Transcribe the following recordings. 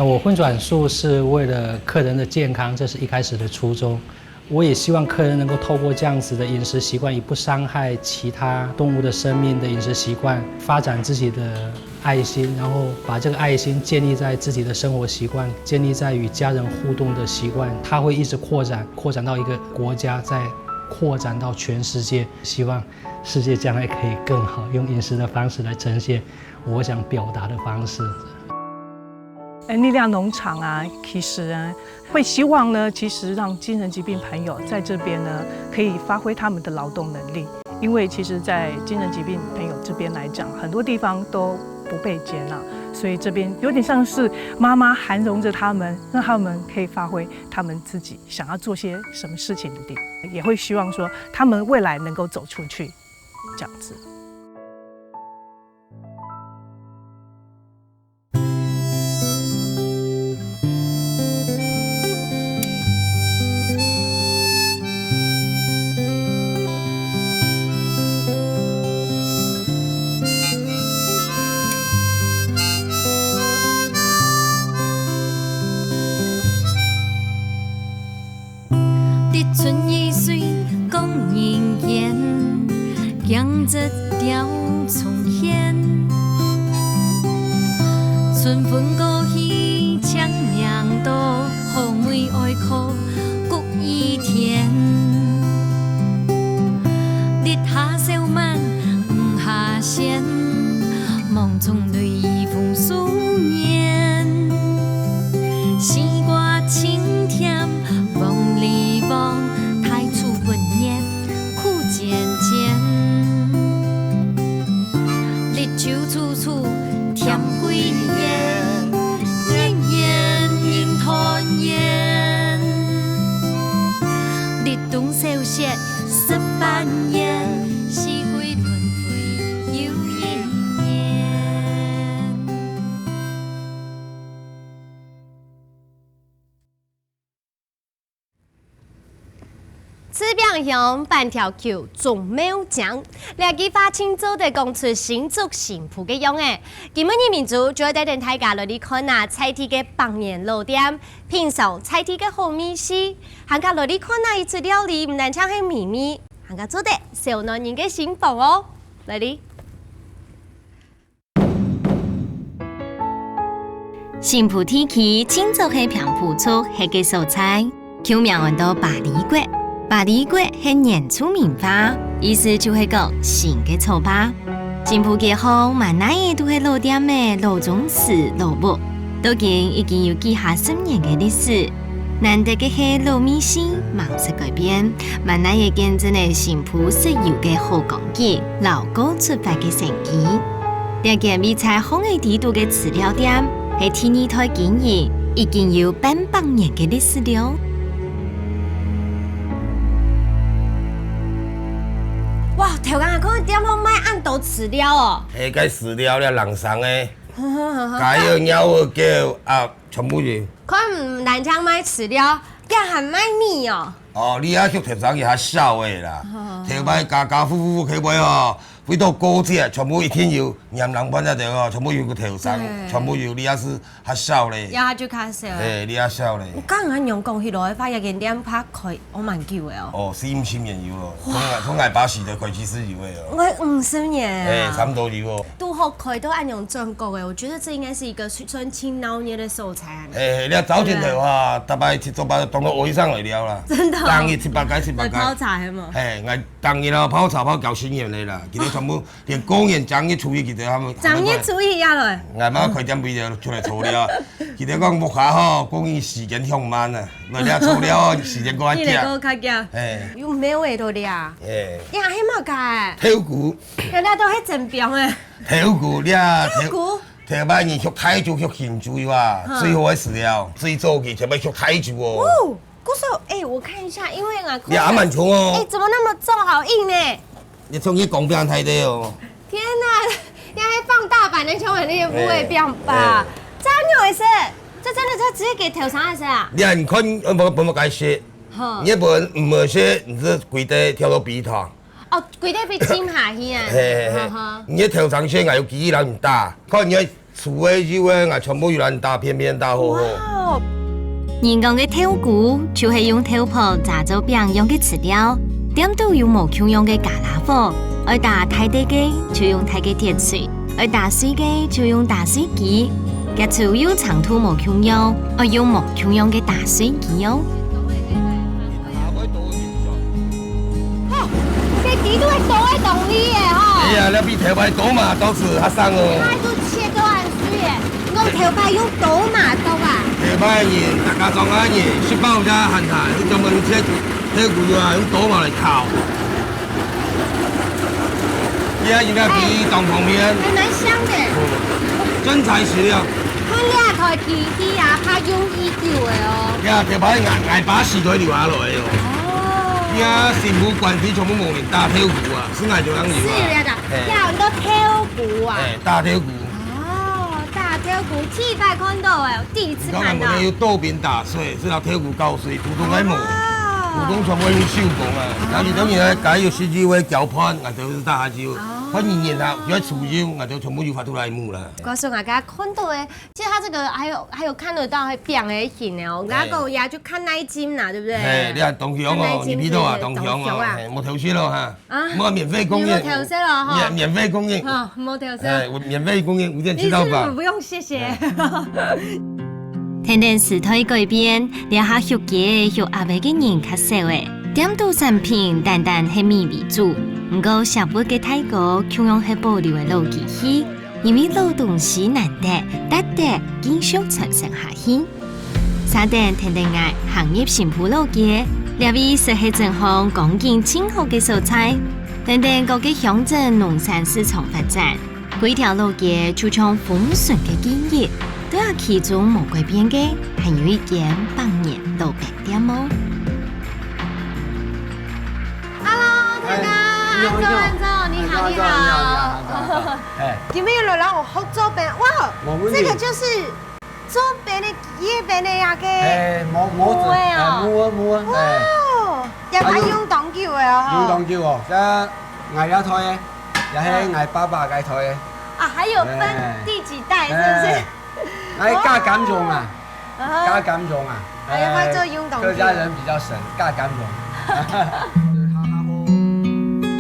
我荤转素是为了客人的健康，这是一开始的初衷。我也希望客人能够透过这样子的饮食习惯，以不伤害其他动物的生命的饮食习惯，发展自己的爱心，然后把这个爱心建立在自己的生活习惯，建立在与家人互动的习惯，它会一直扩展到一个国家，再扩展到全世界。希望世界将来可以更好，用饮食的方式来呈现我想表达的方式。力量农场啊，其实呢会希望呢，其实让精神疾病朋友在这边呢，可以发挥他们的劳动能力。因为其实，在精神疾病朋友这边来讲，很多地方都不被接纳，所以这边有点像是妈妈涵容着他们，让他们可以发挥他们自己想要做些什么事情的地方，也会希望说他们未来能够走出去，这样子。春意水讲人言，养着条重现。春风过去，强凉多，红梅爱哭，谷一天。日下小满，雨下仙，梦中泪风思念。时歌清甜，梦里梦。酒处处添归烟，烟烟映团圆。日东小雪十万年，四季轮回又一年。此边乡半条桥种苗江，两支花青组的讲出新竹新埔的样诶。今日民族就带领大家来看啊菜地的百年老店，品尝菜地的好美食，还加来看啊一出料理，唔但唱係秘密，还加做的小男人的幸福哦，来哩。新埔天气清早係平埔出係嘅蔬菜，巧妙揾到百里果。百里果係年初名花，意思就係講新嘅草花。新埔嘅好，萬哪嘢都係老店嘅老種史老木，都已經有幾下10年嘅歷史。難得嘅係老米線貌式改變，萬哪嘢見證嘅新埔石油嘅好講究，老高出發嘅成績。呢間美菜好嘅地道嘅飼料店，係第二代經營，已經有800年嘅歷史了。哇，頭間講點樣買按度飼料哦？下個飼料咧人送嘅，家有鳥兒叫全部是。佢唔但只買飼料，也係買米哦。哦，你遐去特產嘅較少嘅啦，頭擺家夫去買哦，回到高鐵全部一天有，鹽人搬一條哦，全部有個頭產，全部有，你遐是較少咧。也就較少。你遐少咧。我剛啱用講起來，發現間店拍開我蠻久嘅哦。哦，40年有咯，從8時就開始是有嘅哦。我50年。差不多有哦。都學開都按用中國嘅，我覺得這應該是一個算青老年的素材。你早前頭啊，大概7做8當到我以上來了啦。真的。當日700間。泡茶係嘛？我當日咯泡茶泡搞新年的啦，佢哋全部連公園正月初一佢哋他們。正月初一呀嘞。我媽開店尾就出來炒了，佢哋講木下吼，公園時間向慢啊，為了炒了時間過緊。過較緊。有咩味道的啊？呀，迄冇解。挑骨。人家都係正病誒。挑骨，你啊。挑骨。條擺你學太久學現煮哇，最好嘅飼料，最早期就要學太久哦。姑嫂，我看一下，因為啊，你還蠻重哦。怎麼那麼重，好硬呢？你從你講變太低哦。天哪，你還放大版的胸紋，你也不會變吧？這樣回事？這真的就直接給頭上來食啊？你看，冇解釋，你唔係說你這跪地跳到鼻頭。哦，跪地被จิ้下去啊。你頭上先係有幾人唔打，可能你厝的肉的，啊，全部有咱打片片打好好。人工嘅豆鼓就是用豆粕炸做饼用嘅饲料，点都用无腔用嘅加拉火，而打太地雞就用太雞鐵水，而打水雞就用打水機。嘅主要長途無腔用，而用無腔用嘅打水機哦。这几都系倒喺洞里嘅吼。哎呀，你比头摆多嘛，都是较省哦。它都切到很水嘅，我头摆用倒嘛倒啊。头摆热，大家装下热，10包只咸菜，你专门切豆腐啊，用刀嘛来烤。你啊，现在比当旁边。还蛮香的。真材实料。看俩台机器啊，拍用已久的哦。你啊，头摆硬把四腿流下来哦。你啊，新妇关体全部无面打豆腐啊，是爱就样油啊。是的，要很多豆腐啊。哎，打豆腐。哦，大豆腐，第一次看到哎，第一次看到。有豆饼打碎，这条豆腐搞碎，土中来磨，土中全部用手工啊。然后你等于咧，解要十几位搅拌，啊，就是大椒。反正然后要除肉，啊，就全部就发出来木了。告诉大家看到的，其实它这个还有看得到还扁的形的哦，那个牙就看那一斤啦，对不对？哎，你看东乡哦，你批到啊，东乡哦，冇投诉咯哈，冇免费供应，没投诉了哈，免费供应，好，冇投诉，哎，我免费供应，5点知道吧？不用，谢谢。天天时代改变，了下学嘅学阿伯嘅人较少诶，点都产品单单系米为主。不过，社会嘅泰国强用系保留嘅老机器，因为老东西难得，得得继续传承下去。沙甸天天爱行业新铺老嘅，列位是系正行讲究清好嘅素材，天天各嘅乡镇农产市场发展，几条路嘅就像丰顺嘅基业，都有其中无改变嘅，还有一件百年老白点哦。Hello， 大家。安总，你好，你好。哎，今天来让我好做饼，哇，这个就是做饼的叶饼的呀个。哎，模子，哇，又係用當橋嘅啊！用當橋哦，即捱一台嘅，又係捱800嘅台嘅。啊，還有分第幾代，是不是？哎，加減用啊，加減用啊。還有會做用當橋。客家人比較省，加減用。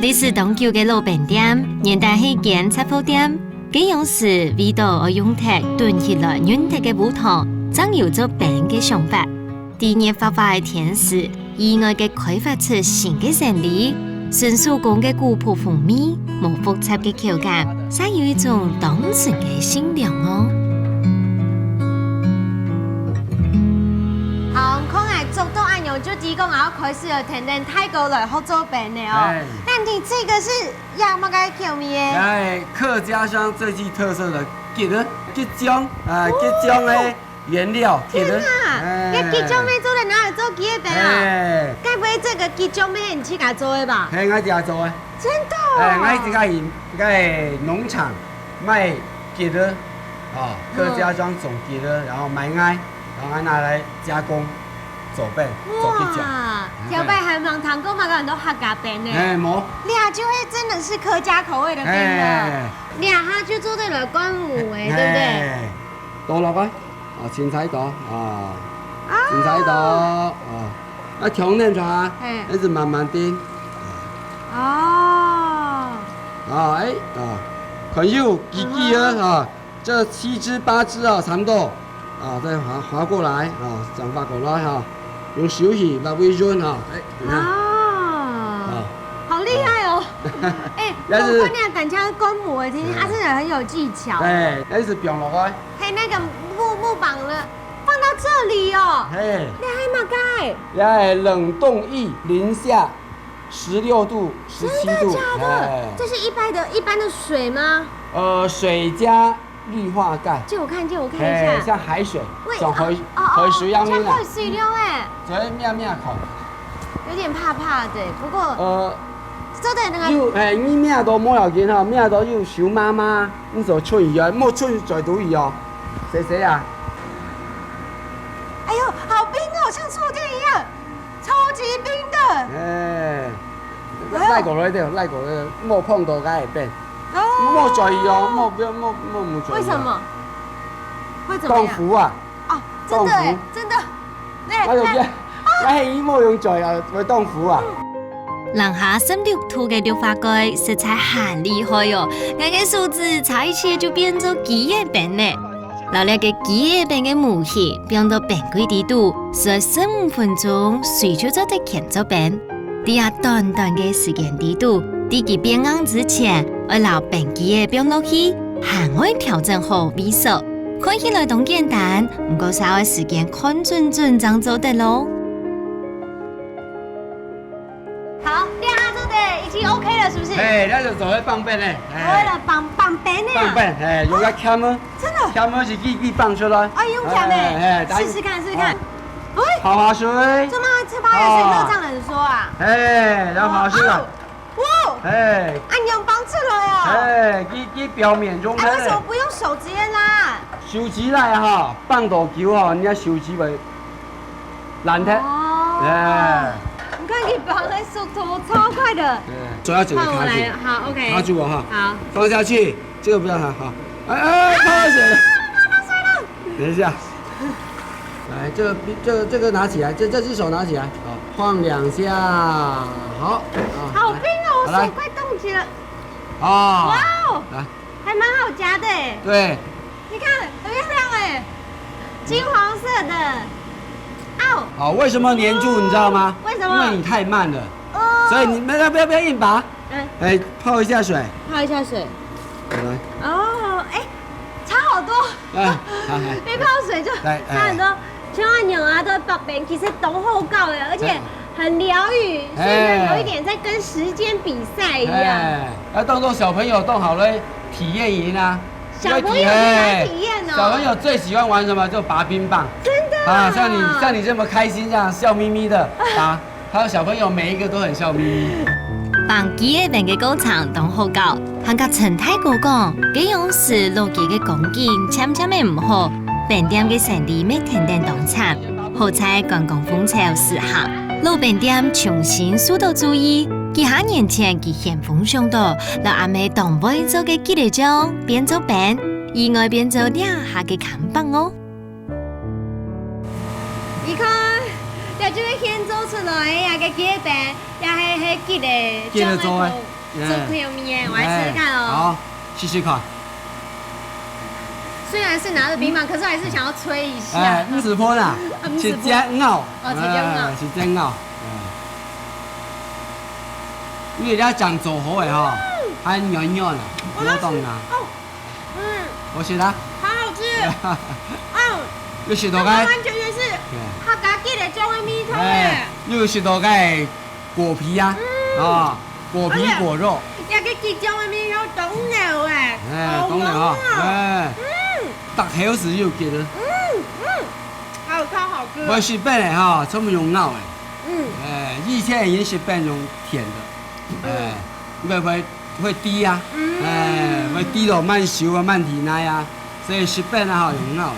历史悠久嘅老餅店，年代係間雜貨店，幾樣是味道而用鐵燉起來軟鐵嘅烏糖，爭有咗餅嘅想法。第二發發嘅甜食，意外嘅開發出新嘅生理，純手工嘅古樸風味，無複雜嘅口感，才有一種單純嘅清涼哦。好，可能做到按鈕就提供，然後開始了天天泰國來合作餅的哦。那你這個是要乜嘅口味嘅？哎，客家鄉最具特色的桔漿啊，桔漿的原料。天啊！你桔漿咩做的？哪有做桔的餅啊？哎，該不會這個桔漿咩你自己做的吧？係我自己做的。真的？哎，我自己在農場賣桔的，啊，客家莊種桔的，然後買愛。然後拿來加工做餅，做桔漿。哇！條餅還蠻糖果嘛，很多客家餅呢。哎，冇。倆就會真的是客家口味的餅了。倆它就做對了關母哎，對不對？倒落去，啊，青菜倒啊，青菜倒啊，那調嫩出來，一直慢慢叮。哦。啊，哎啊，很有幾隻啊，這7隻8隻啊，差不多。啊，再滑過來啊，這樣滑過來哈，用手起來微潤哈，哎，你看，好厲害哦！哎，我看你感覺關母的，其實它真的很有技巧。哎，那是表落去。嘿，那個木板了，放到這裡哦。嘿，你還嘛該？來冷凍液零下16度、17度。真的假的？這是一般的水嗎？水加氯化鈣。借我看一下。像海水，像河水一樣的。像河水流哎。所以面口。有點怕的，不過。做的那個。有你面都冇要緊哈，面都有小媽媽，你做春魚啊，冇春在肚魚哦。誰啊？哎呦，好冰哦，像秋天一樣，超級冰的。哎，拉過來的，冇碰到該會變。冇在意哦，冇在意。為什麼？会怎么样？冻符啊，哦，真的哎，真的。哎呦呀，那系羽毛用在啊，会冻符啊。人下16土嘅绿化盖实在很厉害哟，那个数字差一些就变做几叶饼呢。老了个几叶饼嘅模型变到饼规地度，需要15分钟，随就做得建做饼。伫下短短嘅时间地度，伫佢变硬之前，要留饼机嘅饼落去，还会调整好味素。看起来都简单，不过稍微时间看准准这样做得咯。好，练阿做的已经 OK 了，是不是？哎，那就做去放饼嘞。为了绑饼呢。放饼，哎，用个钳吗？真的。钳吗是记放出来。哎，用钳的。试试看，试试看。哎，泡下水。这么吃8月水热胀冷说啊？哎，然后泡下水。哇！哎，按用帮出来哦。哎，去表面中。哎，为什么不用手直接拉？收起来哈，放大球哈，人家收起来烂脱。哦。哎。你看你绑的速度超快的。主要整个卡住。好 OK。卡住我哈。好。放下去，这个不要它好。哎，泡到水了。泡到水了。等一下。来，这个拿起来，这只手拿起来，好，晃2下，好。好冰哦，我手快冻起了。哦。哇哦。来。还蛮好夹的哎。对。你看很漂亮哎，金黄色的。哦。好，为什么粘住你知道吗？为什么？因为你太慢了。哦。所以你们不要硬拔。哎，泡一下水。泡一下水。来。哦，哎，差好多。好。一泡水就差很多。像按钮啊，都绑饼，其实都好搞的，而且很疗愈，所以有一点在跟时间比赛一样。要当做小朋友动好了体验营啊。小朋友来体验哦。小朋友最喜欢玩什么？就拔冰棒。真的啊，像你这么开心，这样笑眯眯的拔，还有小朋友每一个都很笑眯眯。绑几叶饼嘅过程都好搞，韩甲陈太哥讲，佢用时落几嘅钢筋，渐渐嘅唔好。饼店嘅生意每天天动产，好彩观光风潮时行，老饼店重新受到注意。几下年前佢咸丰上道，老阿妹当杯做嘅几粒钟变做饼，意外变做2下嘅看板哦。你看，要这个现做出来呀个几饼，也系几粒做的，做可有面，我来试试看哦。好，试试看。虽然是拿着冰棒，可是还是想要吹一下。哎，不是泼啦，是煎熬。哦，是煎熬。是煎熬。因为你讲做好的哈，还软软的，不要动啦。哦，我写啦。好好吃。有食到完全是客家记的种的米汤诶。有食到个果皮啊，果皮果肉。也个其中的米汤冻了诶。冻了哈，特好食又记得。还有超好吃。我雪饼的哈，专门用咬的。以前已经雪饼用甜的，会低啊，会低到慢熟啊，慢体奶啊，所以雪饼啊用咬的。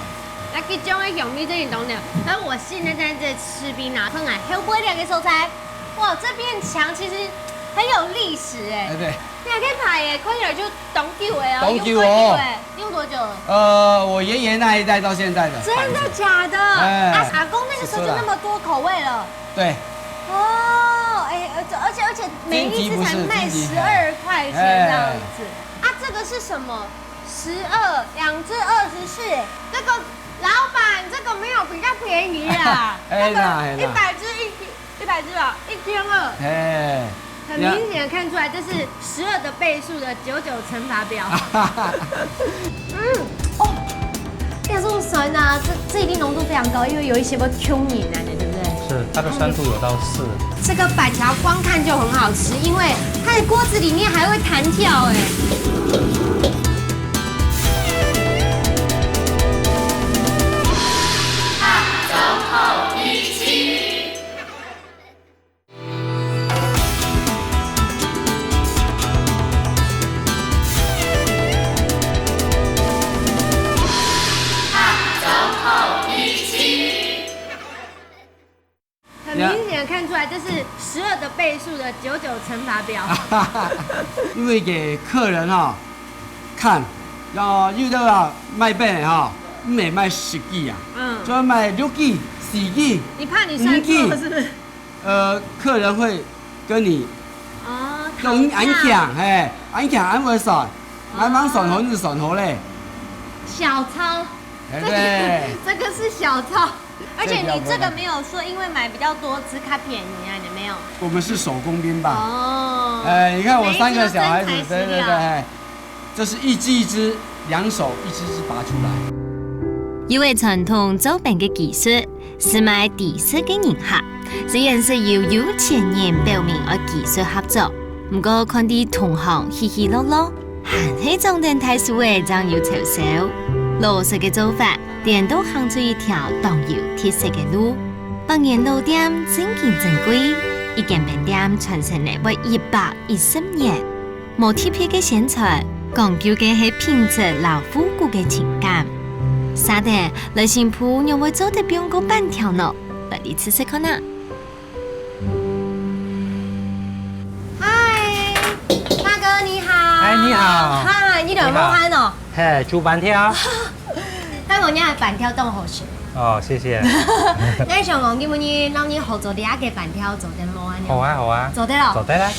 那其中的香米真是冻了，而我现在在这吃冰拿碰来，还有不会两个素材。哇，这边墙其实很有历史哎。对。你还可以拍耶，看起来就冻久哎冻久哦。用多久了？我爷爷那一代到现在的。真的假的？阿公那个时候就那么多口味了。对。哦，哎，而且每一只才卖12块钱这样子。啊，这个是什么？12，2只24。这个老板，这个没有比较便宜啊。哎啦，100只100只吧，1200。哎。很明显的看出来，这是12的倍数的99乘法表。变速酸啊，这一定浓度非常高，因为有一些会 Q 黏的，对不对？是，它的酸度有到4。这个板条光看就很好吃，因为它的锅子里面还会弹跳哎。很明显的看出来，这是12的倍数的99乘法表。因为给客人看，要遇到卖饼的唔会卖10几啊，就要卖6几、4几。你怕你算错是不是？客人会跟你用安强，嘿，安强安会算，安帮算好你就算好嘞。小抄，对，这个是小抄，而且你这个没有说，因为买比较多只卡便宜啊，你没有？我们是手工编吧？哦，你看我3个小孩子，对对每一只都真材实料对，这是一只一只，两手一只只拔出来。因为传统做饼嘅技术是卖第四嘅人客，虽然是要有钱人表明爱技术合作，不过看啲同行稀稀落落，还是装订太数嘅将要凑手。老实嘅做法，店都行出一条当有特色嘅路。百年老店真见珍贵，一间饼店传承嚟为120年，无贴片嘅宣传，讲究嘅系品质老复古嘅情感。沙爹来新铺又会做得饼个半条呢，来你吃吃看呐。嗨，大哥你好。哎你好嗨，你两毛憨哦。嘿，煮板条。香港人的板条冻好食。哦，谢谢。咱上港今日让你合作第一个板条做得冇安尼。好啊，好啊。做得了。做得啦。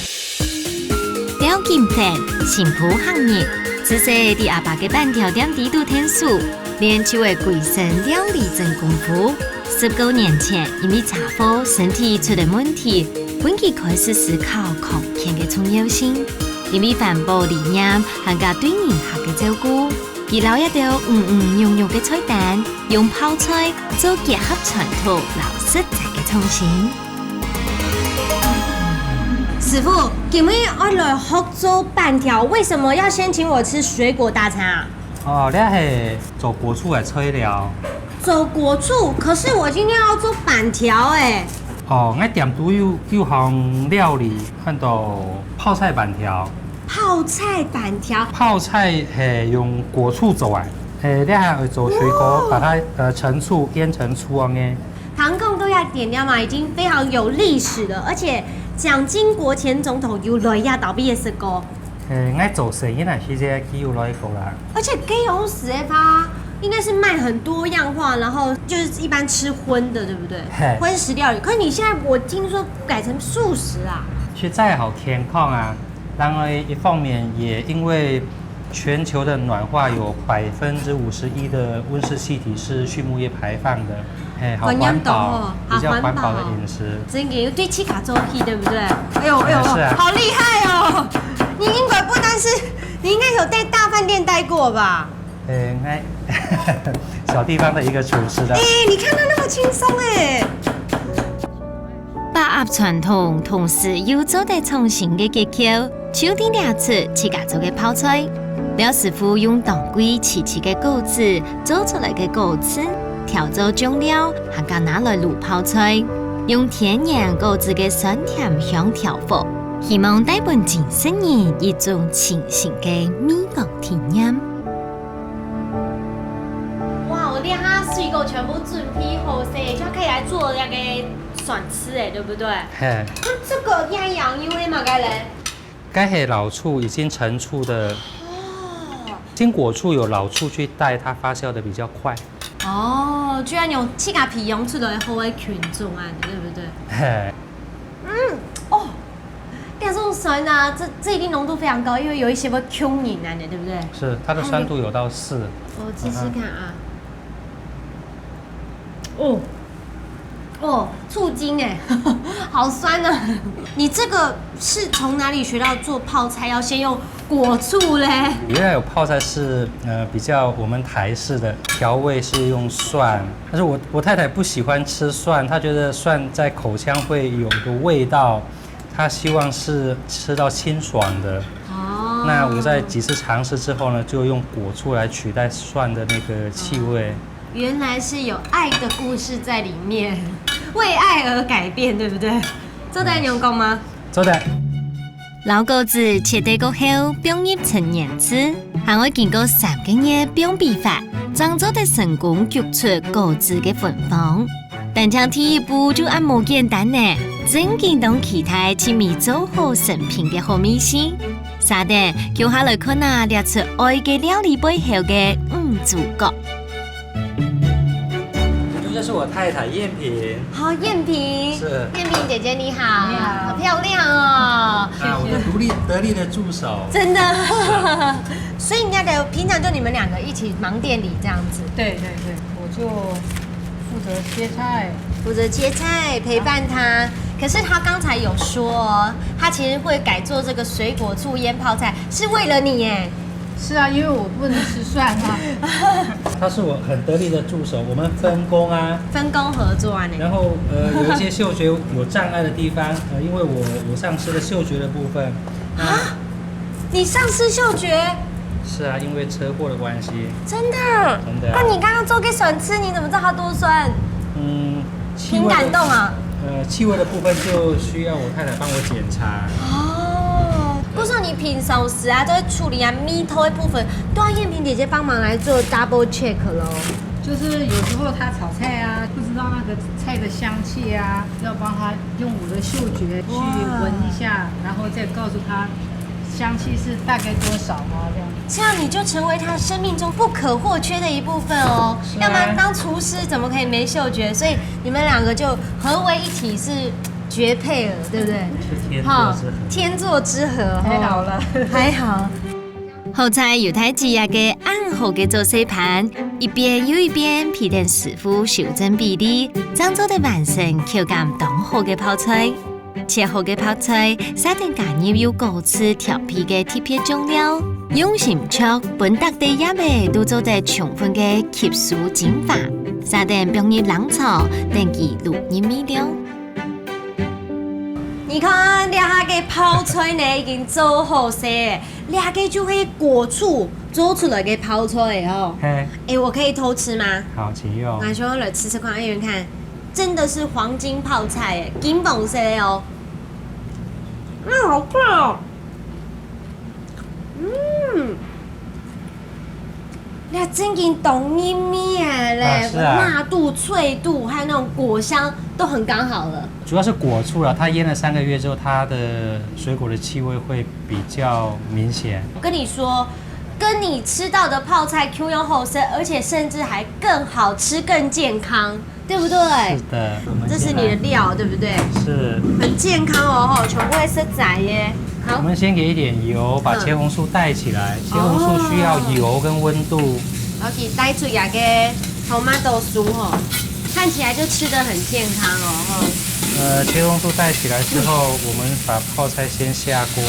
雕金店新铺行业，自细伫阿爸嘅板条店底度天数。练就为贵生料理真功夫。19年前，因为茶祸身体出了问题，本期开始思考抗癌的重要性。因为环保理念，还加对人客的照顾，而留一道融融的菜单，用泡菜做结合传统老实在的创新。师傅，今日我来合作板条，为什么要先请我吃水果大餐啊？哦，你是做果醋的材料。做果醋，可是我今天要做板条哎。哦，我店都有项料理，看到泡菜板条。泡菜板条。泡菜是用果醋做的，你还会做水果，把它陈醋腌成醋啊嘅。唐贡都要点掉嘛，已经非常有历史了，而且蒋经国前总统有来亚倒闭的时候。我做生意那时间几有来过啦。而且给有死它应该是卖很多样化，然后就是一般吃荤的，对不对？荤食料理。可是你现在我听说改成素食啊。现在好健康啊，然而一方面也因为全球的暖化有51%的温室气体是畜牧业排放的，好环保，比较环保的饮食。真的对气卡周期，对不对？哎呦哎呦，是啊，好厉害哦！你应该不单是，你应该有在大饭店待过吧？小地方的一个厨师的。你看他那么轻松哎。把握传统，同时又做得创新的结构，手点料出自家做的泡菜。廖师傅用当归切的果子做出来的果子，调做酱料，还加拿来卤泡菜，用天然果子的酸甜香调和，希望带给健身人一种清新的美国体验。哇，我连它水果全部准备好势，就可以来做那个蒜吃哎，对不对？嘿，那这个腌洋油的嘛，该嘞？该是老醋已经陈醋的。经果醋有老醋去带，它发酵的比较快。哦，居然用气咖皮用出来好的群众啊，对不对？嘿，哦，但这种酸啊，这一定浓度非常高，因为有一些会 Q 你啊，对不对？是，它的酸度有到4。我试试看啊。哦，醋精哎，好酸啊！你这个是从哪里学到做泡菜要先用果醋嘞？原来有泡菜是比较我们台式的调味是用蒜，但是我太太不喜欢吃蒜，她觉得蒜在口腔会有个味道，她希望是吃到清爽的。哦。那我在几次尝试之后呢，就用果醋来取代蒜的那个气味。原来是有爱的故事在里面，为爱而改变，对不对？做得成功吗？做得。老果子切得过后，并入成年子，还会经过3个月并比法，才做得成功焗出果子的芬芳。但像第一步就按冇簡單呢，真見到其他親密做好成品的好美食。沙爹叫下來看下，列出愛嘅料理背後嘅主角。这是我太太燕萍。好，燕萍，是燕萍姐姐你好，你好好漂亮哦，我的得力的助手。真的。所以你家的平常就你们两个一起忙店里这样子，对对对，我就负责切菜。负责切菜陪伴他。可是他刚才有说哦，他其实会改做这个水果醋腌泡菜，是为了你耶。是啊，因为我不能吃蒜啊。他是我很得力的助手，我们分工啊，分工合作啊，然后有一些嗅觉有障碍的地方，因为我丧失了嗅觉的部分。啊，你丧失嗅觉？是啊，因为车祸的关系。真的？真的啊那你刚刚做给笋吃，你怎么知道它多酸？挺感动啊。气味的部分就需要我太太帮我检查。哦，不是你平常时啊，都会处理啊米头的部分，都要燕萍姐姐帮忙来做 double check 咯。就是有时候他炒菜啊，不知道那个菜的香气啊，要帮他用我的嗅觉去闻一下，然后再告诉他香气是大概多少啊，这样。这样你就成为他生命中不可或缺的一部分哦。是啊要不然当厨师怎么可以没嗅觉？所以你们两个就合为一体是绝配了，对不对？是天作之合。天作之合，太好了，还好。后菜有太子也嘅按好嘅做细盘，一边又一边批定师傅修正比例，将做的完成口感当好嘅泡菜。切好嘅泡菜，撒点加入有高次调皮嘅贴片酱料，用心灼，本特地也味都做得充分嘅吸收精华，撒点放入冷炒，等其入入味料。你看，两下嘅泡菜呢已經做好些，兩個就會果醋做出來嘅泡菜哦。嘿，我可以偷吃嗎？好，請用。那說來吃吃看，哎，你看，真的是黃金泡菜哎，金黃色的哦。好快哦。那真经懂咪咪哎嘞，是啊辣度、脆度，还有那种果香都很刚好了。主要是果醋了，它腌了3个月之后，它的水果的气味会比较明显。我跟你说，跟你吃到的泡菜 Q 油厚身，而且甚至还更好吃、更健康，对不对？是的，这是你的料，对不对？是。很健康哦，全部会是仔耶。好，我们先给一点油，把茄红素带起来。茄红素需要油跟温度。然后给带出来个tomato酥哦，看起来就吃的很健康哦。茄红素带起来之后，我们把泡菜先下锅。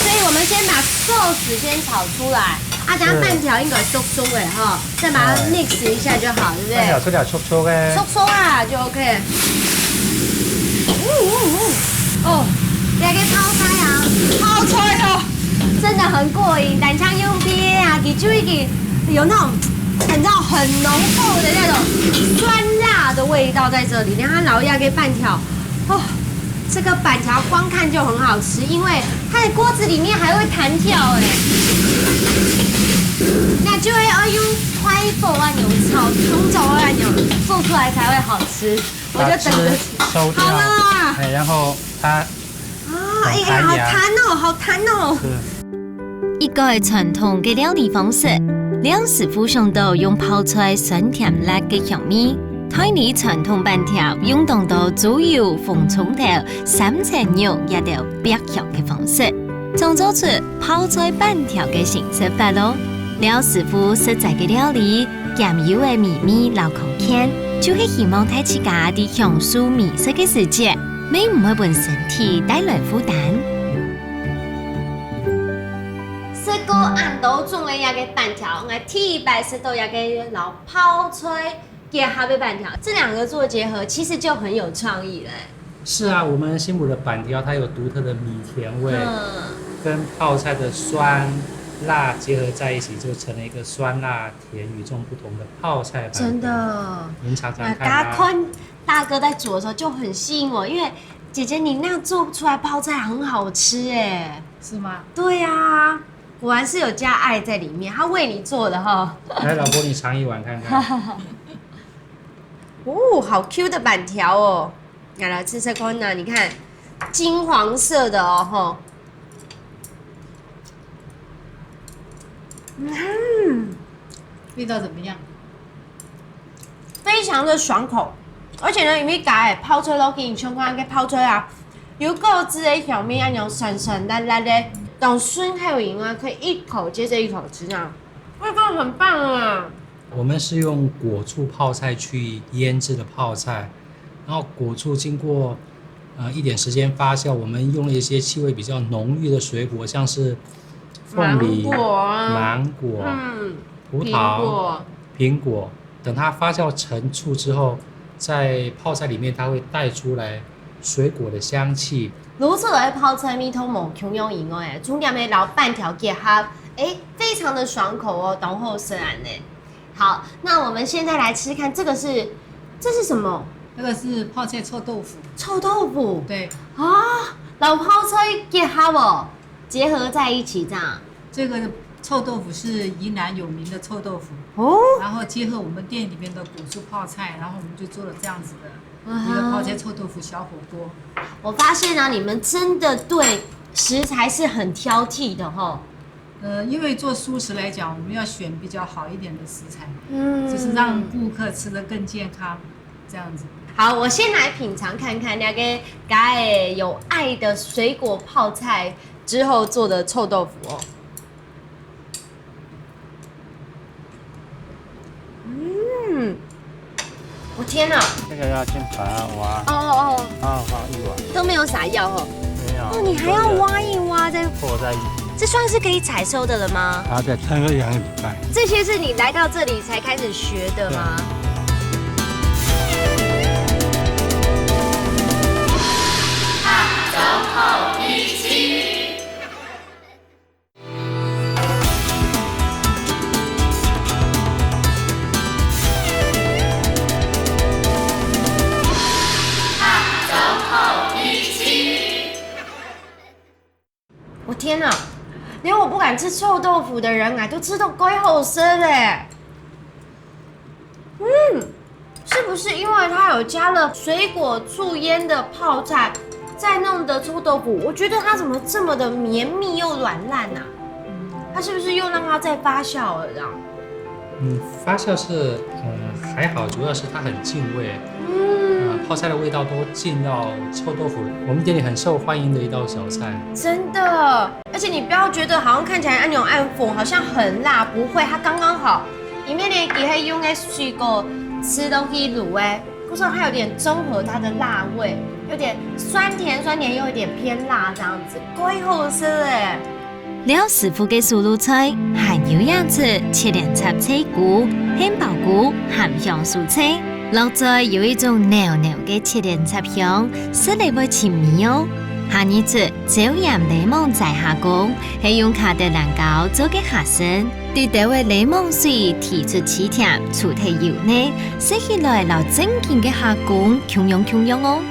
所以我们先把sauce先炒出来，啊，等下饭条应该酥酥的哈，再把它 mix 一下就好，对不对？饭条出点粗粗的。酥酥啊，就 OK。哦，两个泡菜啊，泡菜哦，真的很过瘾，单枪用鳖啊，给就一个有那种你知道很浓厚的那种酸辣的味道在这里。你看它老鸭跟板条，哦，这个板条光看就很好吃，因为它的锅子里面还会弹跳哎，那就会要用快火按钮炒，中轴按钮做出来才会好吃。我就等着收掉。好了啦。然后它好弹哦，好弹哦。一个传统嘅料理方式，梁师傅上到用泡菜酸甜辣嘅香味，台里传统板条用当到猪油、红葱头、三层肉也到白香嘅方式，创造出泡菜板条嘅形式法咯。梁师傅实在嘅料理，咸油嘅秘密留空间，就是希望大家伫享受美食嘅世界，没唔会为身体带来负担。这个按到种的那个板条，我替白石豆那个老泡菜给哈贝板条，这两个做结合，其实就很有创意了。是啊，我们新埔的板条它有独特的米甜味，跟泡菜的酸辣结合在一起，就成了一个酸辣甜与众不同的泡菜板条。真的，您尝尝看大家看大哥在煮的时候就很吸引我，因为姐姐你那样做出来泡菜很好吃哎。是吗？对呀、啊，果然是有加爱在里面，他为你做的哈。来，老婆，你尝一碗看看。哦，好 Q 的板条哦！来吃吃看呐，你看金黄色的哦，吼。味道怎么样？非常的爽口，而且呢，因为加的泡菜落去，像看个泡菜啊，有果汁的小面那种酸酸辣辣的，等酸还有营养，可以一口接着一口吃啊，味道很棒啊。我们是用果醋泡菜去腌制的泡菜，然后果醋经过一点时间发酵，我们用了一些气味比较浓郁的水果，像是凤梨、芒果、葡萄、苹果，等它发酵成醋之后，在泡菜里面它会带出来水果的香气。如此的泡菜米通蒙穷用营哦，中间的老半条结合，非常的爽口哦，浓厚深谙呢。好，那我们现在来吃看，这是什么？这个是泡菜臭豆腐。臭豆腐。对啊，老泡菜结合哦，结合在一起这样。这个臭豆腐是宜兰有名的臭豆腐哦，然后结合我们店里面的果醋泡菜，然后我们就做了这样子的一个泡菜臭豆腐小火锅。我发现啊，你们真的对食材是很挑剔的吼。因为做素食来讲，我们要选比较好一点的食材，就是让顾客吃得更健康，这样子。好，我先来品尝看看那个有爱的水果泡菜之后做的臭豆腐哦。我天哪！这个要先把它挖，哦，挖一挖，都没有撒药哦。没有。哦，你还要挖一挖再和在一起。这算是可以采收的了吗？然后再撑个2个礼拜。这些是你来到这里才开始学的吗？我天哪！连我不敢吃臭豆腐的人啊，都吃到鬼好吃嘞。是不是因为它有加了水果醋腌的泡菜，再弄的臭豆腐？我觉得它怎么这么的绵密又软烂啊？它是不是又让它再发酵了这样？发酵是还好，主要是它很进味。泡菜的味道都进到臭豆腐，我们店里很受欢迎的一道小菜。真的，而且你不要觉得好像看起来按钮按粉好像很辣，不会，它刚刚好。里面呢，也会用的水果吃东西卤不知道它有点中和它的辣味，有点酸甜，又有点偏辣这样子，鬼好吃哎！廖师傅嘅素卤菜含有椰子、切连插菜菇、杏鲍菇、含香蔬菜。落在有一種濃濃嘅切連插香，使嚟會甜味哦。下一次椒鹽檸檬再下工，係用卡德蘭膏做嘅下身，對待位檸檬水提出起甜，出體油呢，食起來老正經嘅下工，強用哦。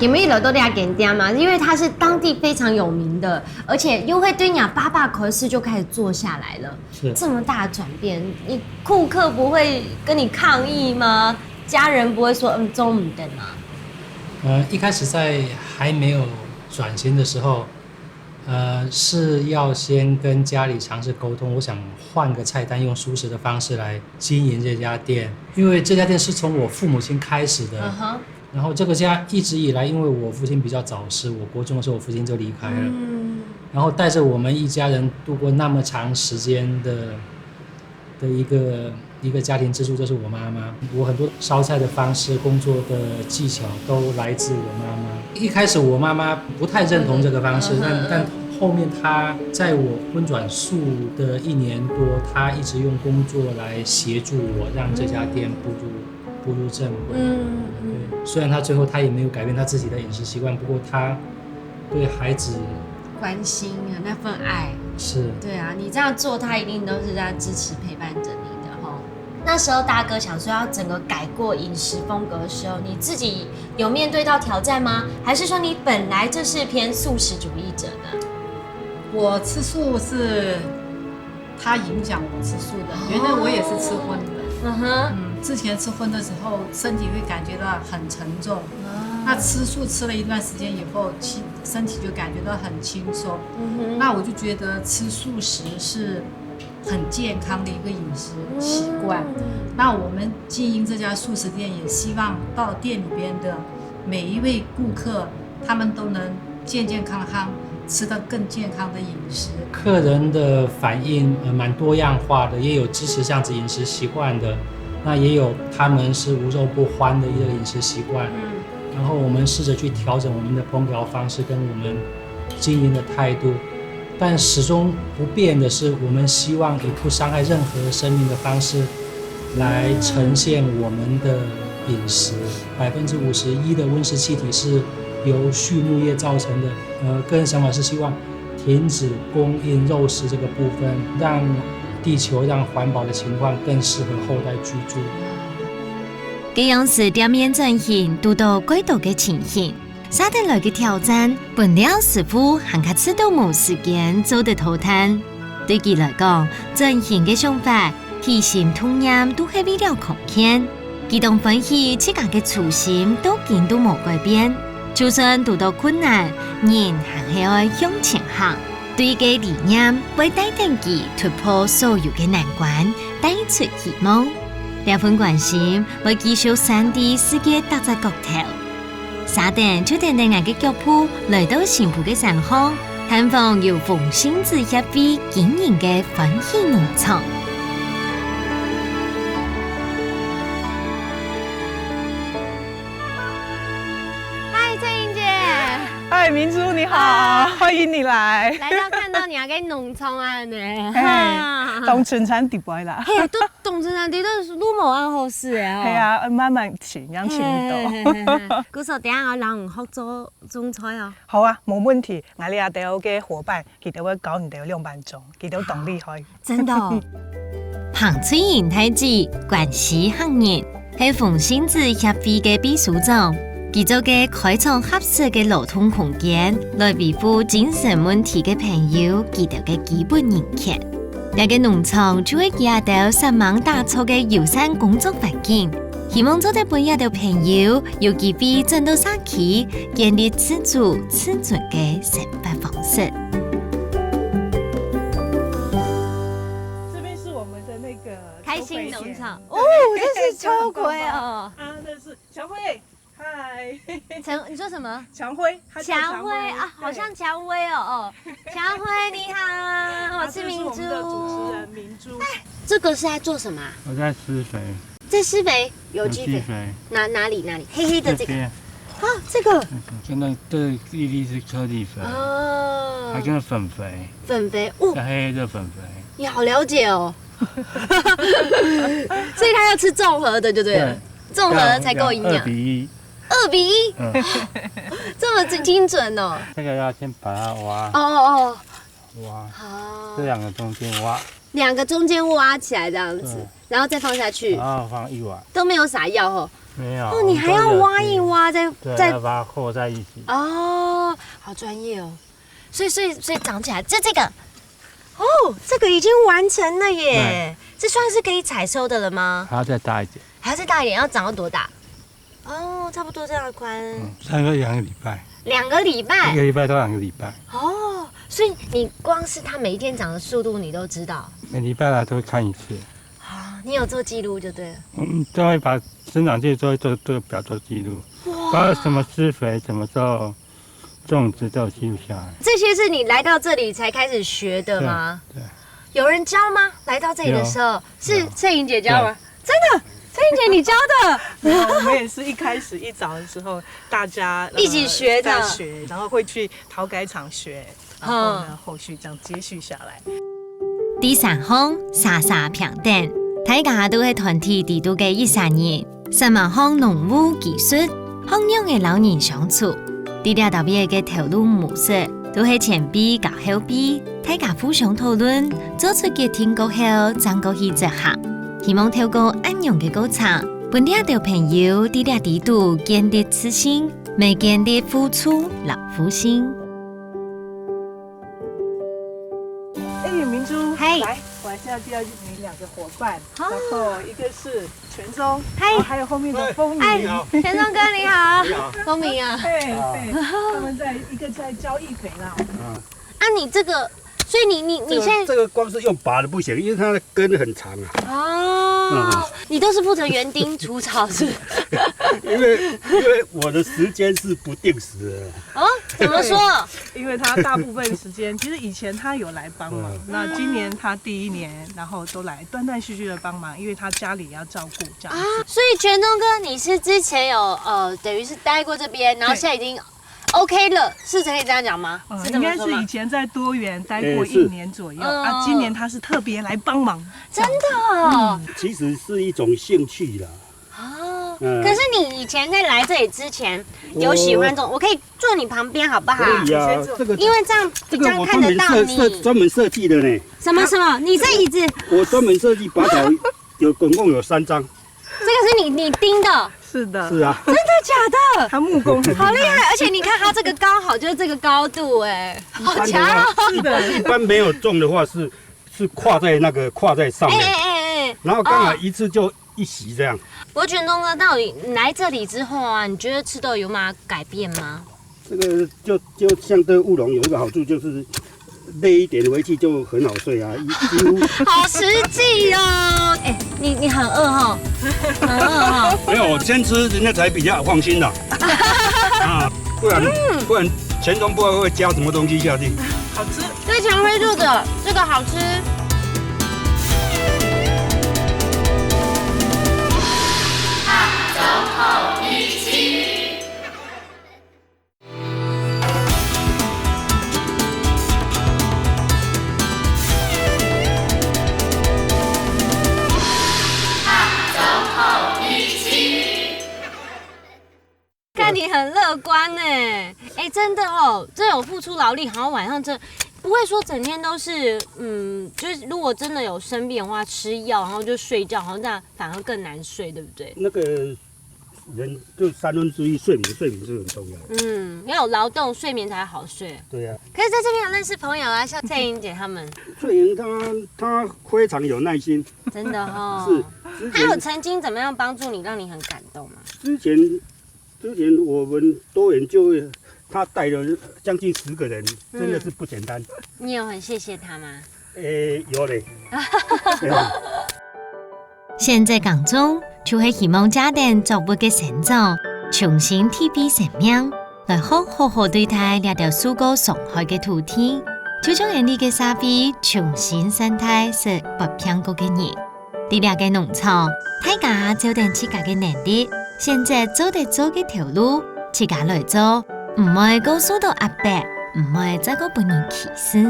你们一楼都在点点嘛，因为它是当地非常有名的，而且又会对你爸可是就开始做下来了。是这么大的转变，你顾客不会跟你抗议吗？家人不会说中午等吗？一开始在还没有转型的时候，是要先跟家里尝试沟通，我想换个菜单，用素食的方式来经营这家店，因为这家店是从我父母亲开始的。然后这个家一直以来，因为我父亲比较早逝，我国中的时候我父亲就离开了，然后带着我们一家人度过那么长时间的一个家庭支柱就是我妈妈。我很多烧菜的方式、工作的技巧都来自我妈妈。一开始我妈妈不太认同这个方式，但后面她在我荤转素的1年多，她一直用工作来协助我，让这家店步入正轨。对，虽然她最后她也没有改变她自己的饮食习惯，不过她对孩子关心啊，那份爱是。对啊，你这样做，他一定都是在支持陪伴着你的吼。那时候大哥想说要整个改过饮食风格的时候，你自己有面对到挑战吗？还是说你本来就是偏素食主义者呢？我吃素是他影响我吃素的，原来我也是吃荤的。之前吃荤的时候，身体会感觉到很沉重。那吃素吃了一段时间以后，身体就感觉到很轻松。那我就觉得吃素食是很健康的一个饮食习惯。那我们经营这家素食店，也希望到店里边的每一位顾客，他们都能健健康康吃到更健康的饮食。客人的反应蛮多样化的，也有支持这样子饮食习惯的，那也有他们是无肉不欢的一个饮食习惯。然后我们试着去调整我们的烹调方式跟我们经营的态度，但始终不变的是，我们希望以不伤害任何生命的方式来呈现我们的饮食。51%的温室气体是由畜牧业造成的。个人想法是希望停止供应肉食这个部分，让地球、让环保的情况更适合后代居住。这样是店面进行拄到轨道嘅情形，啥得来嘅挑战，本了师傅还较迟到冇时间做得讨摊。对佢来讲，进行嘅想法、起心动念都係為了空間，佢當歡喜自家嘅初心都見都冇改變。就算遇到困難，人還係愛向前行。對嘅理念會帶領佢突破所有嘅難關，帶出希望。這份關心會繼續散地世界搭在角頭。沙丁就等待我嘅腳步來到幸福嘅山鄉，探訪由馮星子協會經營嘅歡喜農場。嗨，明珠你好，欢迎你来。来到看到你嘅农場啊呢，當春產地位啦。嘿，都當春產地都愈無安好事嘅哦。係啊，慢慢請，讓請到。姑嫂，等下我讓學做種菜哦。好啊，冇問題。我哋阿隊嘅夥伴，佢哋會教你哋2分鐘，佢哋懂厲害。真的哦。彭翠瑩太子關係行業係馮星子協會嘅秘書長。佢做嘅開創合適嘅流通空間，來維護精神問題嘅朋友佢哋嘅基本人權。呢個農場就會加到3萬打造嘅友善工作環境，希望做得每一個朋友有機會進到社區，建立自主自尊嘅生活方式。這邊是我們的那個開心農場哦，這是秋葵哦。啊，那是薔薇。嗨，你說什麼？薔薇，薔薇啊，好像薔薇哦。薔薇你好，我是明珠。我們的主持人明珠。這個是在做什麼？我在施肥。在施肥，有機肥。哪裡？黑黑的這個。啊，這個。真的，這一粒是顆粒肥。哦。還跟粉肥。粉肥，哦。黑黑的粉肥。你好了解哦。所以他要吃綜合的，就對了。綜合的才夠營養。2比1，這麼精準哦。這個要先把它挖。哦。挖。好。這2個中間挖。2個中間挖起來這樣子，然後再放下去。然後放1碗。都沒有撒藥哦。沒有。哦，你還要挖一挖，再要把它和在一起。哦，好專業哦。所以長起來，這個，哦，這個已經完成了耶。這算是可以採收的了嗎？還要再大一點。還要再大一點，要長到多大？哦，差不多這樣寬。2個禮拜。2個禮拜。1個禮拜到2個禮拜。哦，所以你光是它每一天長的速度，你都知道。每禮拜來都會看一次。啊，你有做記錄就對了。都會把生長季做表做記錄，包括什麼施肥、什麼時候種植都有記錄下來。這些是你來到這裡才開始學的嗎？對。有人教嗎？來到這裡的時候，是翠瑩姐教嗎？真的。翠瑩姐，你教的？我們也是一開始一早的時候，大家一起學的，然後會去陶改場學，然後呢，後續這樣接續下來。第3項沙沙平等，大家都係團體地度嘅13年，3萬項農務技術，向樣嘅老人相處，啲啲特別嘅投入模式，都係前輩教後輩，大家互相討論，做出決定過後，再過去執行。希望透過安樣嘅過程，本地嘅朋友啲啲地度建立自信，未建立付出老夫心。明珠，嗨，來，我現在介紹你2個夥伴，然後一個是全忠，嗨，還有後面的風明。全忠哥你好，風明啊，對，他們一個在交易肥啦。啊，你這個所以你现在这个光是用拔的不行，因为它的根很长啊。哦，你都是负责园丁除草是？因为我的时间是不定时的。哦，怎么说？因为他大部分时间，其实以前他有来帮忙，那今年他第1年，然后都来断断续续的帮忙，因为他家里要照顾这样子。所以全忠哥，你是之前有等于是待过这边，然后现在已经 OK 了，是可以这样讲吗？是这应该么说吗？是以前在多元待过1年左右啊，今年他是特别来帮忙，真的哦。其实是一种兴趣啦。哦，可是你以前在来这里之前有喜欢这种，我可以坐你旁边好不好？可以啊，这个因为这样比较看得到你。专门设计的呢。什么？你这椅子？我专门设计把脚总共有3张。这个是你钉的？是的。是啊。真的假的？他木工很好厉害，而且你看它这个刚好就是这个高度，哎，好强哦！一般没有种的话是跨在上面，然后刚好一次就一席这样。不过全忠哥，到底来这里之后啊，你觉得吃豆有嘛改变吗？这个就像这乌龙有一个好处就是累一点回去就很好睡啊，几乎。好实际哦！哎，你很饿哈？很饿哈？没有，我先吃人家才比较放心的啊，不然全忠不知道会加什么东西下去。好吃。最强推出的这个好吃。看你很乐观呢，哎，真的哦，这有付出劳力，好像晚上这不会说整天都是，就是如果真的有生病的话，吃药然后就睡觉，好像这样反而更难睡，对不对？那个人就1/3睡眠是很重要的。要有劳动，睡眠才好睡。对啊。可是在这边有认识朋友啊，像翠莹姐他们。翠莹她非常有耐心。真的哦。是。她有曾经怎么样帮助你，让你很感动吗？之前我们多元就业，他带了将近10个人，真的是不简单。你有很谢谢他吗？有嘞。现在港中就是希望家庭作物嘅成長，重新提拔生命，來好好對待這條受過傷害嘅土地，就將人哋嘅社會重新生態是不偏過嘅人。呢啲嘅農場，大家照定自家嘅能力，現在做得做嘅條路，自家來做，唔會告訴到壓迫，唔會再個本人歧視。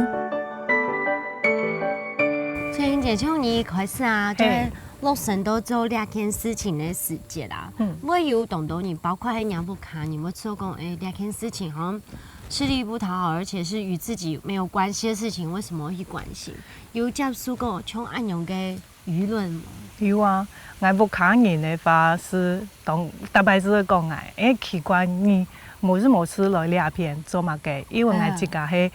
翠玲姐，從你一開始啊，就是落神都做2件事情的時節啦。我有懂到你，包括喺娘不卡，你們說講2件事情好像吃力不討好，而且是與自己沒有關係的事情，為什麼會去關心？有接觸過像安樣嘅輿論嗎？有啊，我不卡人的話是當大白子講誒，奇怪你某日某次來兩片做乜嘅？因為我自己係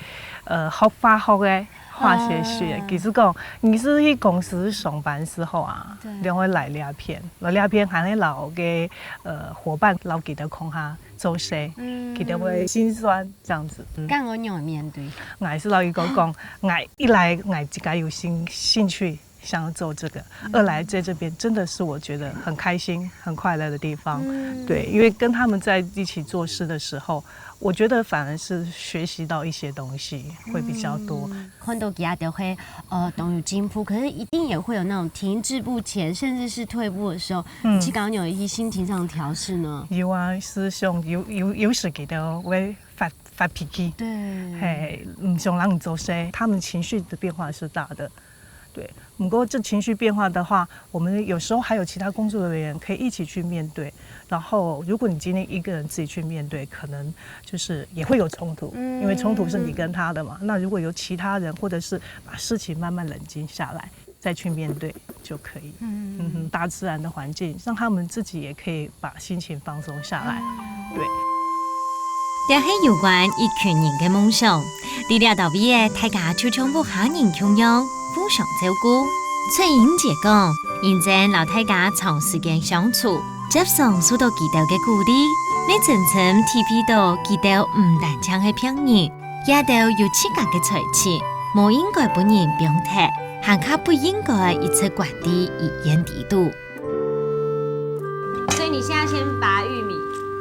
學化學嘅。化學學，其實講你是去公司上班時候啊，你會來兩片還係老嘅夥伴老記得空下做事，記得會心酸這樣子。咁我點面對？我是老一個講，我一來我自己有興趣想要做這個，二來在這邊真的是我覺得很開心、很快樂的地方。對，因為跟他們在一起做事的時候。我覺得反而是學習到一些東西會比較多。看到其他都會都有進步，可是一定也會有那種停滯不前，甚至是退步的時候。你去講有一些心情上的調適呢？有啊，師兄有時記得會發脾氣，對，嘿，唔想讓你做事，他們情緒的變化是大的。對，不過這情緒變化的話，我們有時候還有其他工作人員可以一起去面對。然後，如果你今天一個人自己去面對，可能就是也會有衝突，因為衝突是你跟他的嘛。那如果有其他人，或者是把事情慢慢冷靜下來，再去面對就可以。大自然的環境，讓他們自己也可以把心情放鬆下來。對。這係有關一群人嘅夢想，呢條道別大家就從不下人供養，互相照顧。翠英姐講，現在老大家長時間相處，接受受到記到嘅鼓勵，你真正體會到記到唔單止係騙人，也都有自家嘅才智，无应该本人平替，还较不应该一次管理以言敌度。所以你现在先拔玉米，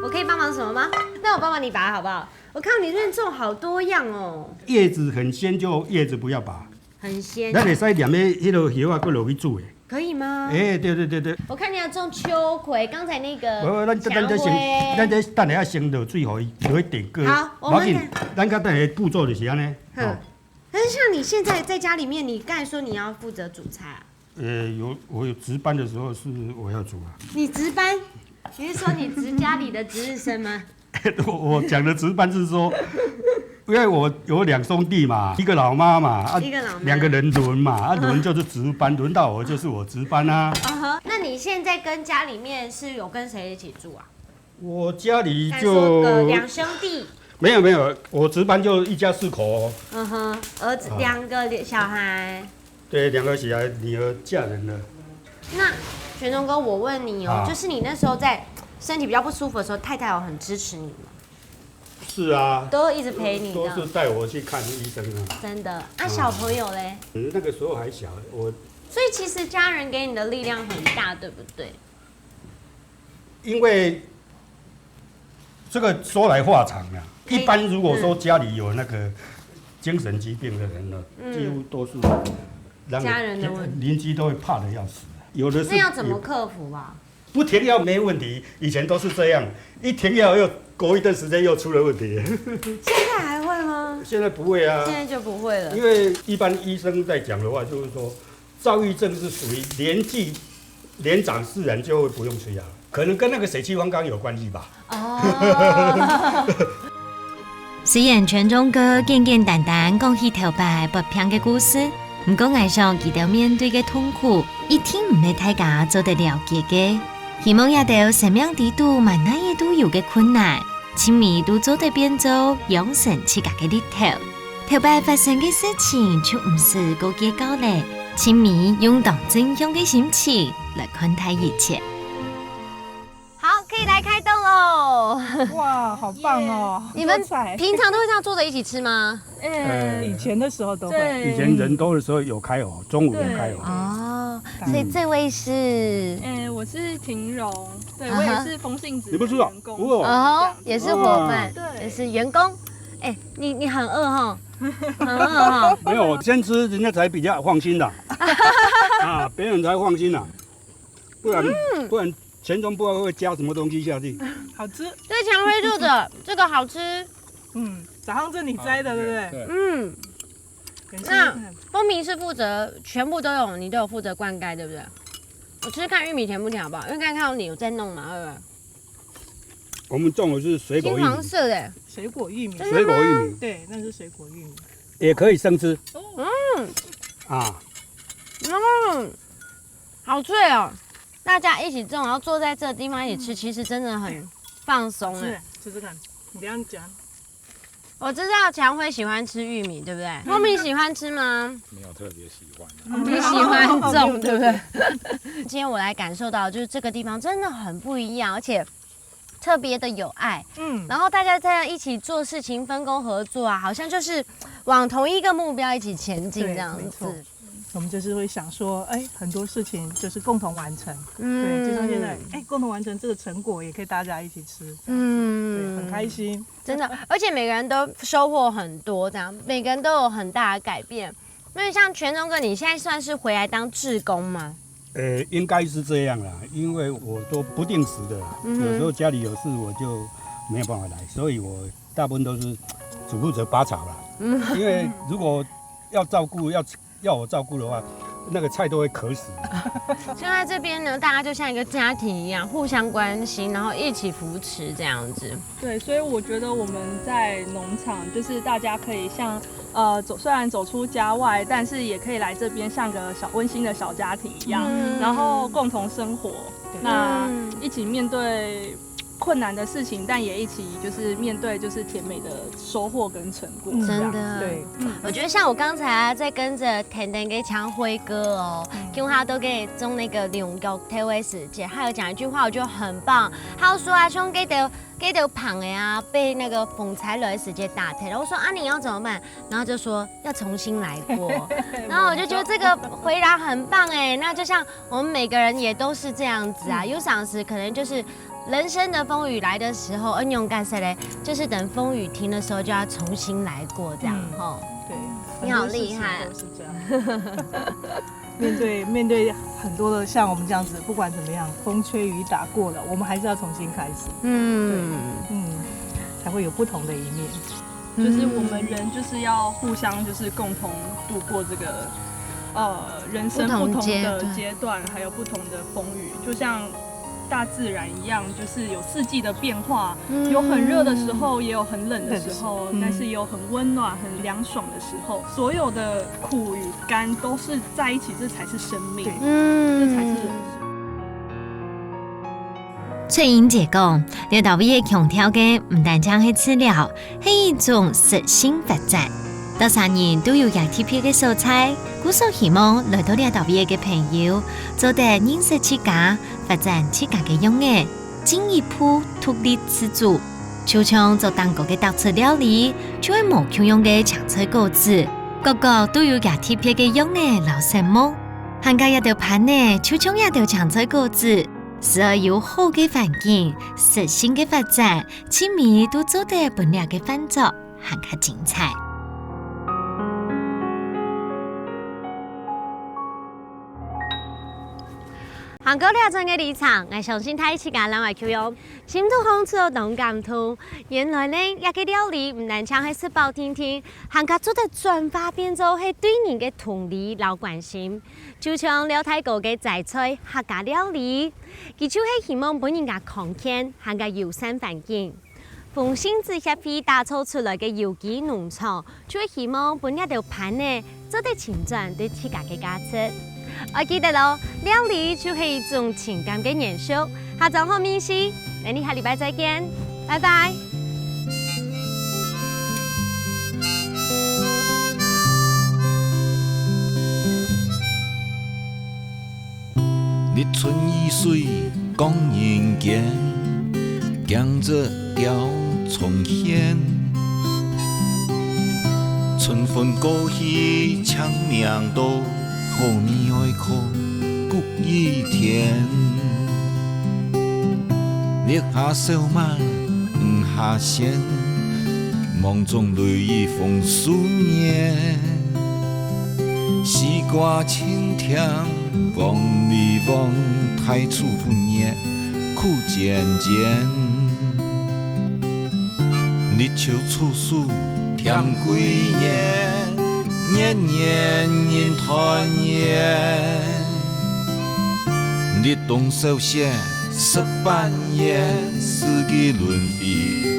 我可以帮忙什么吗？那我帮忙你拔好不好？我看到你这边种好多样哦。叶子很鲜，就叶子不要拔。很鲜。咱会使念迄个叶啊，搁落去煮的。可以吗？对。我看你要种秋葵，刚才那个无，咱这等下先落水，互伊落去定过。好，我们咱等下步骤就是安尼。可是像你现在在家里面，你刚才说你要负责煮菜啊？我有值班的时候是我要煮啊。你值班？你是说你值家里的值日生吗？我讲的值班是说，因为我有2兄弟嘛，一个老妈嘛，一个老妈2个人轮嘛，轮就是值班，轮到我就是我值班啊。那你现在跟家里面是有跟谁一起住啊？我家里就2兄弟。没有，我值班就一家4口哦。儿子2个小孩。对，2个小孩，女儿嫁人了。那全忠哥，我问你哦，就是你那时候在身体比较不舒服的时候，太太有很支持你吗？是啊，都一直陪你，都是带我去看医生啊。真的啊，小朋友嘞？那个时候还小，所以其实家人给你的力量很大，对不对？因为这个说来话长啊。一般如果说家里有那个精神疾病的人呢，几乎都是家人的问题，邻居都会怕得要死。有的是那要怎么克服啊？不停药没问题，以前都是这样，一停药又过一段时间又出了问题。现在还会吗？现在不会啊，现在就不会了。因为一般医生在讲的话，就是说，躁郁症是属于年长自然就会不用吃药，可能跟那个血气方刚有关系吧。虽然全忠哥简简单单讲起头摆不平嘅故事，不过爱上佢哋面对嘅痛苦，一定唔係大家做得了解嘅。希望也到生命地度萬哪嘢都有嘅困難，親密都做得變做養成自家嘅日頭。頭擺發生嘅事情就唔是個結果咧，親密用當正向嘅心情來看待一切。好，可以来开动喽！哇，好棒哦！你们平常都会这样坐着一起吃吗？以前的时候都会。以前人多的时候有开哦，中午有开哦。哦，所以这位是，我是婷蓉，对我也是风信子的员工，也是伙伴，也是员工。你很饿哈？很饿哈？没有，我先吃，人家才比较放心的。啊，别人才放心的，不然。前中不知道会加什么东西下去，好吃。这蔷薇做的这个好吃，早上是你摘的，对不对？那风明是负责全部都有，你都有负责灌溉，对不对？我吃吃看玉米甜不甜好不好？因为刚才看到你有在弄嘛，对不对？我们种的是水果玉米，金黄色的水果玉米，水果玉米，对，那是水果玉米，也可以生吃。好脆哦。大家一起种，然后坐在这个地方一起吃，其实真的很放松哎。试试看，你这样讲。我知道强辉喜欢吃玉米，对不对？风明喜欢吃吗？没有特别喜欢。你喜欢种，对不对？今天我来感受到，就是这个地方真的很不一样，而且特别的有爱。然后大家在一起做事情，分工合作啊，好像就是往同一个目标一起前进这样子。我们就是会想说，很多事情就是共同完成，对，就像现在，共同完成这个成果，也可以大家一起吃，对，很开心，真的，而且每个人都收获很多，这样每个人都有很大的改变。因为像全忠哥，你现在算是回来当志工吗？应该是这样啦，因为我都不定时的，有时候家里有事我就没有办法来，所以我大部分都是主负责拔草啦。因为如果要照顾要我照顾的话，那个菜都会渴死。现在这边呢，大家就像一个家庭一样，互相关心，然后一起扶持这样子。对，所以我觉得我们在农场，就是大家可以像虽然走出家外，但是也可以来这边像个温馨的小家庭一样，然后共同生活，那一起面对困难的事情，但也一起就是面对就是甜美的收获跟成果。真的，对，我觉得像我刚才在跟着甜甜给强辉哥哦，因为他都给种那个牛角 TVS 姐，他有讲一句话，我觉得很棒，他说啊，兄弟的给条胖的啊，被那个风采来直接打退了。我说啊，你要怎么办？然后就说要重新来过。然后我就觉得这个回答很棒哎。那就像我们每个人也都是这样子啊，有赏识可能就是人生的风雨来的时候，恩勇干谁嘞？就是等风雨停的时候就要重新来过这样吼。对，你好厉害，都是这样。面对很多的像我们这样子，不管怎么样，风吹雨打过了，我们还是要重新开始。才会有不同的一面。就是我们人就是要互相就是共同度过这个人生不同的阶段，还有不同的风雨，就像大自然一样，就是有四季的变化，有很热的时候，也有很冷的时候，但是也有很温暖、很凉爽的时候。所有的苦与甘都是在一起，这才是生命，这才是人生。翠英姐讲，廖导演强调嘅唔单止係治療，係一種實性發展。到3年都有特別嘅素材，故所希望來到廖導演嘅朋友，做得認識自家，發展自家嘅用嘅，進一步獨立自主。就像做當國嘅特色料理，就係無窮用嘅長菜果子，個個都有特別嘅用嘅老神木。行家一條盤呢，就像一條長菜果子。時而有好嘅環境、實性嘅發展，前面都做得本領嘅翻作，很加精彩。韓國了陣嘅立場，我相信睇起間人為口用，心都好似動感圖。原來呢，一個料理唔單唱係食飽天天，韓國做得轉化變做係對人嘅同理老關心。就像廖太哥嘅摘菜客家料理，佢就係希望本人嘅康健、韓國友善環境。奉新志協會打造出來嘅有機農場，就係希望本一條盤呢做得前進對自家嘅價值。我記得咯，料理就係一種情感嘅延續。下週好面試，我哋下禮拜再見，拜拜。日春雨水講人間，江浙調重現。春分過去長命道，後面愛靠谷雨天。烈下小馬唔下線，夢中淚雨風思念。西瓜青甜。望你望太初不念，苦漸漸。日秋處暑甜幾年，年年人團圓。日冬收線十半夜，四季輪迴。